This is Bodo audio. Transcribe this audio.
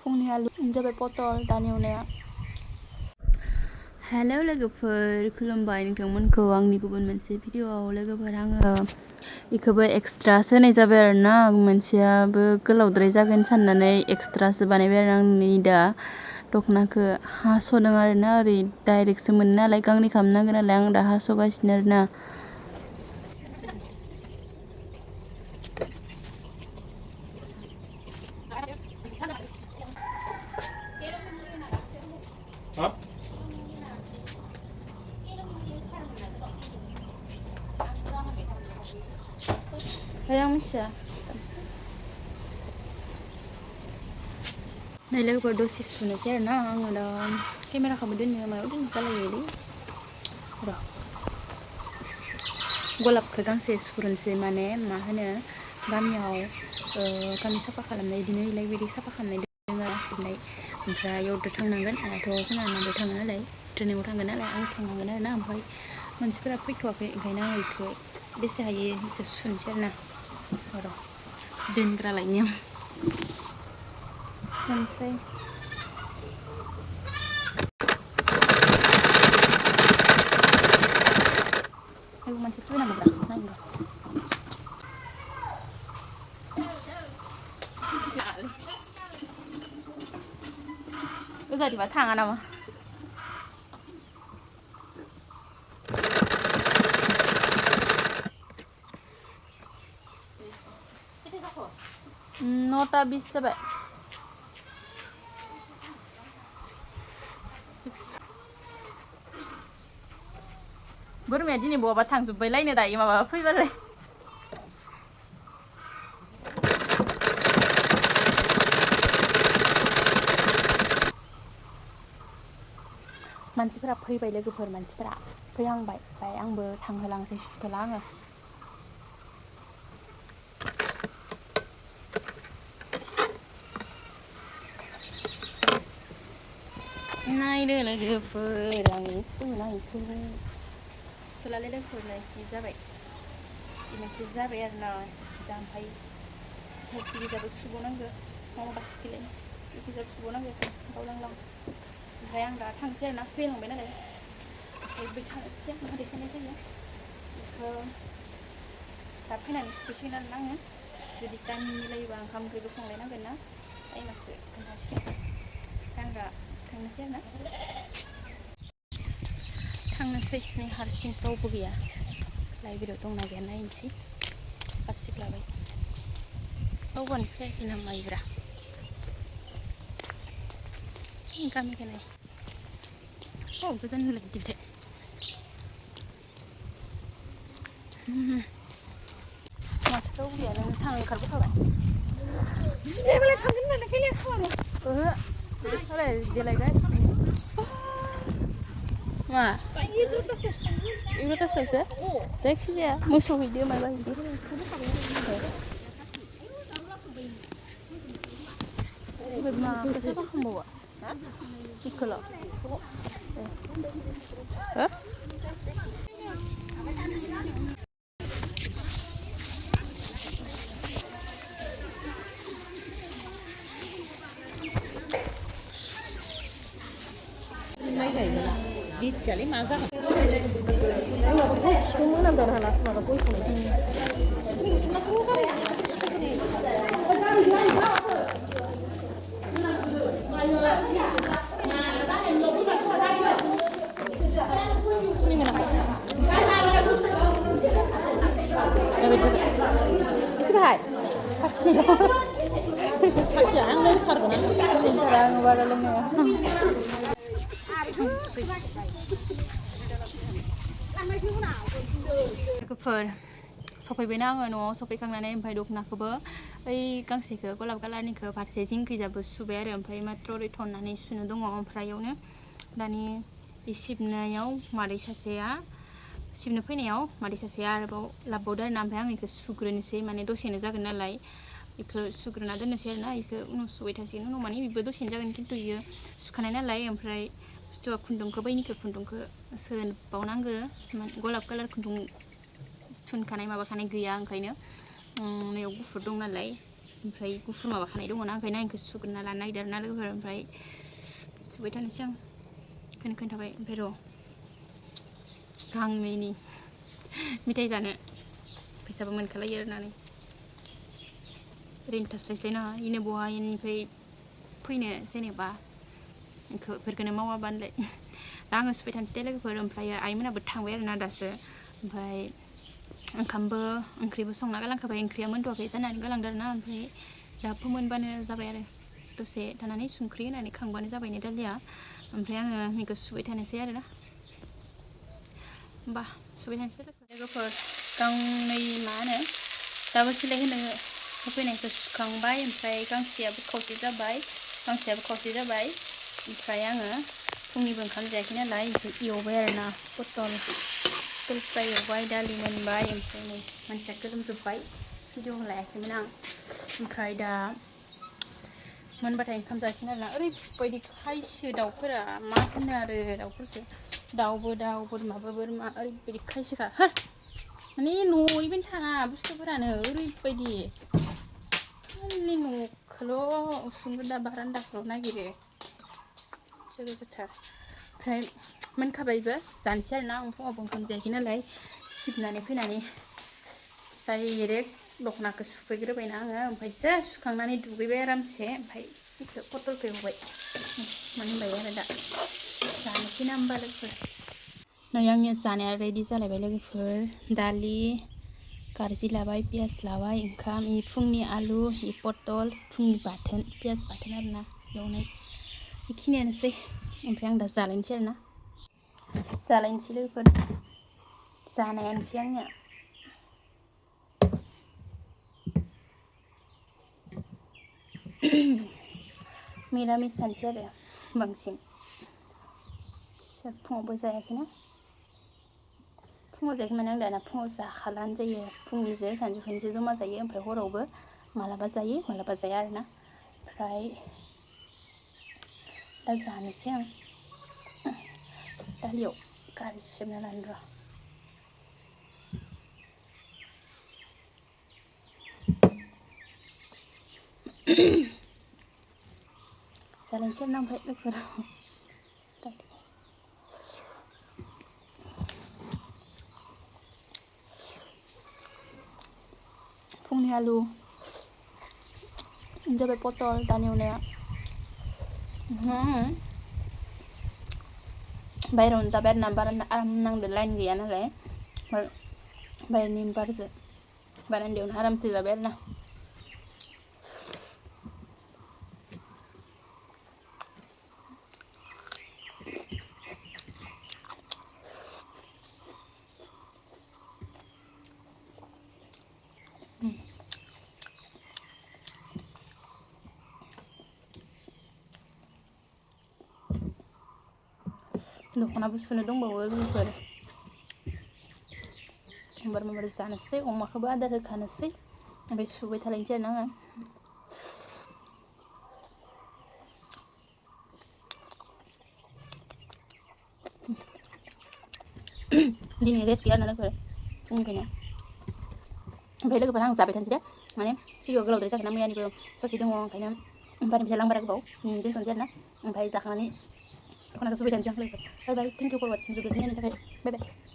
फुंनि आलु जाबाय पटल दानि एवनाया। हेलौ लोगोफोर, खुलुमबाय नोंथांमोनखौ आंनि गुबुन मोनसे भिडिअआव। लोगोफोर, आङो बेखौबो एक्सट्रासो होनाय जाबाय आरो ना, मोनसेयाबो गोलावद्राय जागोन साननानै एक्सट्रासो बानायबाय आरो आंनि दा दखनाखौ हास'दों आरो ना, ओरै डाइरेक्टसो मोनो नालाय गांनै खालामनांगोन नालाय आं दा हास'गासिनो आरो ना। आं मिथिया। नै लोगोफोर, दसे सुनोसै आरो ना। आङो दा केमेराखौबो दोननो मायाव दोननो जालायोलै र'। गलाबखौ गांसे सुग्रोनोसै, माने मा होनो गामियाव गामि साफा खालामनाय बिदिनो इलाय बिदि साफा खालामनाय दङ आरो सिबनाय। ओमफ्राय इयावथ' थांनांगोन, आंहाथ' जोंहा माबायाव थाङो नालाय, ट्रेनिङाव थांगोन नालाय आं थांनांगोन आरो ना। ओमफ्राय मानसिफोरा फैथ'वाखै, ओंखायनो आं बेखौ बेसे हायो बेखौ सुनोसै आरो ना। र' दोनग्रा लायनि आं सुनोसै। मोनसे फैना मोनला नायनो ओजादिबा थाङा नामा? नौटा 20 जाबाय। बोरमाया दिनै बहाबा थांजोब्बाय लायनो दायो माबा फैबालाय। मानसिफोरा फैबाय लोगोफोर, मानसिफोरा फैहांबाय। ओमफ्राय आंबो थांहोलांसै, सुथ'ला आङो। नायदो लोगोफोर आंनि सुनायखौ। सुथ'लालै लोगोफोर, नै जाबाय। मोनसे जाबाय आरो ना, ओमफ्राय थाइसे गोजाबो सुबावनांगौ। माबा बाखिलाय बेखिजाबो सुबावनांगौ, बावलांलां। ओमफ्राय आं दा थांसै आरो ना, फैहांबाय नालाय। ओमफ्राय बै थांनोसै आं देखायनाय जायो बेखौ। दा फैनानै सुथ'सिगोन आरो ना आङो। जुदि टाइम मिलायोबा ओंखाम ओंख्रिबो संलायनांगोन ना, टाइमासो खोन्थासिगोन। आं दा थांनोसै आरो ना। थांनोसै, नै हारसिं रावबो गैया। लाइब्रेरियाव दंना गैया नायनोसै। बासिक लाबाय, रावबोआनो फैयाखै नामा इब्रा? गामिखौ नाय, गोजान होलाय बिदिबाथाय। माथो रावबो गैया, नों ओंखारबोखाबाय? सिनायाबालाय थांगोन होननानै फैलाया खोमानो। ओहो, ओरै देलायगासिनो। मा? 11थासोआवसो? जायखिजाया मोसौ हैदो माबा हैदो। ओमफ्राय माखौ साफा खालामबावो? बेखौल'? हो? माइ गायगोना मिथियालै मा जागोन। खिखौ मोनामदार हाला माबा गयखौनो। साखिया आं लोंथारगोन आं बारा लोंनाया। लोगोफोर, सफैबायना आङो न'आव। सफैखांनानै ओमफ्राय दखनाखौबो ओइ गांसेखौ गलाब कालारनिखौ फारसे जिंखैजाबो सुबाय आरो, ओमफ्राय माथ्र' ओरै थननानै सुनो दङ। ओमफ्राय इयावनो दानि बे सिबनायाव मादै सासेया, सिबनो फैनायाव मादै सासेया आरोबाव लाबोबावदो आरो ना। ओमफ्राय आं बेखौ सुग्रोनोसै, माने दसेनो जागोन नालाय बेखौ सुग्रोना दोननोसै आरो ना। बेखौ उनाव सुबाय थासिगोन, उनाव माने बेबो दसेनो जागोन, खिन्थु बियो सुखानाय नालाय। ओमफ्राय बुस्थुआ खुन्दुंखौ, बैनिखौ खुन्दुंखौ सोबावनांगो। गलाब कालार खुन्दुं थुनखानाय माबाखानाय गैया, ओंखायनो नैयाव गुफुर दं नालाय ओमफ्राय गुफुर माबा खानाय दङ ना ओंखायनो आं इखौ सुग्रोना लानो नागिरदों आरोना लोगोफोर ओमफ्राय सुबाय थानोसै आं खोन्थाबाय ओमफ्राय र' गांनैनि मिथाइ जानो फैसाबो मोनखालायो आरोना नै ओरैनो थास्लायस्लाय नाङा इनो बहा इनिफ्राय फैनो जेनेबा इफोरखौनो मावाबानलाय दा आङो सुबाय थानोसै लोगोफोर ओमफ्राय आइमोनाबो थांबाय आरोना दासो ओमफ्राय ओंख्रिबो संना गालांखाबाय ओंख्रिया मोनथ'वाखै जानानै गालांदों आरोना ओमफ्राय दा फोमोनबानो जाबाय आरो दसे थानानै संख्रि होनानै खांबानो जाबाय ने दालिया ओमफ्राय आङो बेखौ सुबाय थानोसै आरोना होमबा सुबाय थानोसै लोगोफोर गांनै मा होनो दाबो सिलाय होनो होफैनायखौ सुखांबाय ओमफ्राय गांसेयाबो खावसे जाबाय ओमफ्राय आङो फुंनिबो ओंखाम जायाखै नालाय बेखौ एवबाय आरोना पटल फ्राय एवबाय दालि मोनबाय ओमफ्राय नै मानसिया गोलोमजोब्बाय भिडिअ लायाखैमोन आं ओमफ्राय दा मोनबाथाय ओंखाम जासिगोन आरोना ओरैबायदि खायसो दाउफोरा मा होनो आरो दाउफोरखौ दाउबो दाउ बोरमाबो बोरमा ओरैबायदि खायसोखा माने न'निफ्रायनो थाङा बुस्थुफोरानो ओरैबायदि खालि न'खौल' उसुंगोदा बारान्दाखौल' नागिरो जोगोजोथार ओमफ्राय मोनखाबायबो जानोसै आरोना आं फुङावबो ओंखाम जायाखै नालाय सिबनानै फैनानै डाइरेक्ट दखनाखौ सुफैग्रोबायना आङो ओमफ्रायसो सुखांनानै दुगैबाय आरामसे ओमफ्राय बेखौ पटलखौ एवबाय मोनबाय आरो दा जानोसै ना होमबा लोगोफोर नै आंनिया जानाया रेडि जालायबाय लोगोफोर दालि गारजि लाबाय पियास लाबाय ओंखाम फुंनि आलु पटल फुंनि बाथोन पियास बाथोन आरोना एवनाय बेखिनियानोसै ओमफ्राय आं दा जालायनोसै आरोना लोगोफोर जानायानोसै आंनिया मिरामिस जानोसै आरो बांसिन फुङावबो जायाखैना फुङाव जायाखै माने आं दाना फुङाव जाखाला होनजायो फुंनिजों सानजौफुनिजों जमा जायो ओमफ्राय हरावबो मालाबा जायो मालाबा जाया आरोना ओमफ्राय दा जानोसै आं दालियाव गारि सिबना लानो र' जालायनोसै आरोना ओमफ्राय लोगोफोर फुंनि आलु जाबाय पटल दानि एवनाया बाहेरायावनो जाबाय आरोना बारा आराम नांदो लाइन गैया नालाय बाहेरनि बारजों बारान्दायावनो आरामसे जाबाय आरोना दखनाबो सुनो दंबावो लोगोफोर माबार जानोसै अमाखौबो आदार होखानोसै ओमफ्राय सुबाय थालायनोसै आरोना आङो दिनै रेस्ट गैया आरोना लोगोफोर फुंनिफ्रायनो ओमफ्राय लोगोफोर आं जाबाय थानोसै दे माने भिडिअ गोलावद्राय जागोन ना मैयानिबो ससे दङ ओंखायनो बारा लांबारा गोबाव दोनथ'नोसै आरोना ओमफ्राय जाखांनानै दखनाखौ सुबाय थानोसै आं लोगोफोर बाय बाय थेंक इउ फर वाचिं जोबजासिम नायनायनि थाखाय बाय बाय